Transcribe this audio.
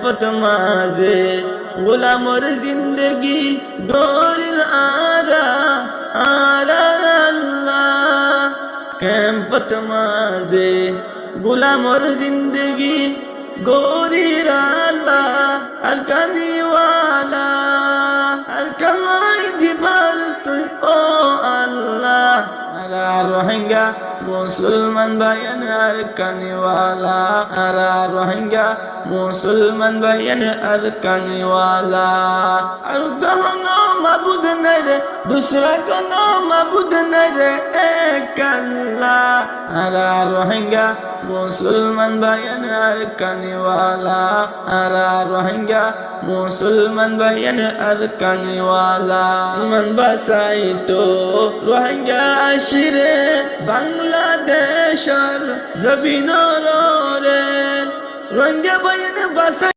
ক্যাম্পত মাঝে গোলামর জিন্দগি গরিল আরা আল্লাহ ক্যাম্পত মাঝে গোলামর জিন্দগি গরিল আল্লাহ আর কানিওয়ালা আর কালাই দিবার তুই ও আল্লাহ আরা রোহিঙ্গা মুসলমান ভাইয়ান আর কানিওয়ালা আরা রোহিঙ্গা মুসলমান ভাইয়ান আর কানিওয়ালা আর কোনো মাবুদ নাই রে দুসরা কোনো মাবুদ নাই রে এক আল্লাহ আরা রোহিঙ্গা মুসলমান ভাইয়ান আর কানিওয়ালা আরা রোহিঙ্গা মুসলমান ভাইয়ান আর কানিওয়ালা মন বাসাই তো রোহিঙ্গা আশিরে বাংলাদেশর জমিনর রে রোহিঙ্গা ভাইয়ান বাসাই